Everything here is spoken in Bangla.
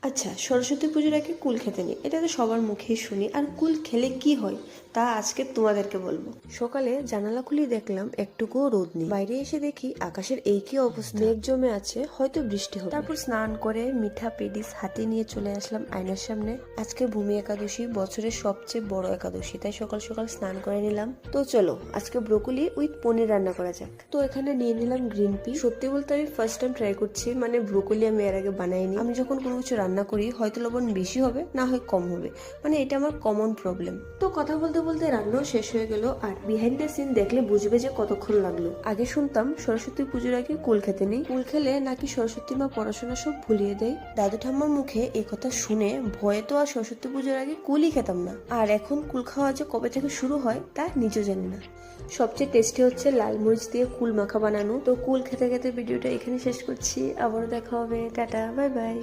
আচ্ছা, সরস্বতী পুজোর আগে কুল খেতে নেই, এটা তো সবার মুখেই শুনি। আর কুল খেলে কি হয় তা আজকে তোমাদেরকে বলবো। সকালে জানালা খুলে দেখলাম একটুকুও রোদ নেই। বাইরে এসে দেখি আকাশের এই কি অবস্থা, মেঘ জমে আছে, হয়তো বৃষ্টি হবে। তারপর স্নান করে মিঠা পেডিস হাতে নিয়ে চলে আসলাম আয়নার সামনে। আজকে ভূমি একাদশী, বছরের সবচেয়ে বড় একাদশী, তাই সকাল সকাল স্নান করে নিলাম। তো চলো আজকে ব্রোকলি উইথ পনির রান্না করা যাক। তো এখানে নিয়ে নিলাম গ্রিন পি। সত্যি বলতে আমি ফার্স্ট টাইম ট্রাই করছি, মানে ব্রোকলি আমি এর আগে বানাইনি। আমি যখন কোনো কিছু রান্না করি হয়তো লবণ বেশি হবে, না হয় কম হবে, মানে এটা আমার কমন প্রবলেম। তো কথা বলতে বলতে রান্নাও শেষ হয়ে গেল, আর বিহাইন্ড দ্য সিন দেখলে বুঝবে যে কতক্ষণ লাগলো। আগে শুনতাম সরস্বতী পুজোর আগে কুল খেতে নেই, কুল খেলে নাকি সরস্বতী মা পড়াশোনা সব ভুলিয়ে দেয়। দাদু ঠাম্মার মুখে এই কথা শুনে ভয়ে তো আর সরস্বতী পুজোর আগে কুলই খেতাম না। আর এখন কুল খাওয়া যে কবে থেকে শুরু হয় তা নিজেও জানি না। সবচেয়ে টেস্টি হচ্ছে লাল মরিচ দিয়ে কুল মাখা বানানো। তো কুল খেতে খেতে ভিডিওটা এখানে শেষ করছি, আবারও দেখা হবে, টাটা, বাই বাই।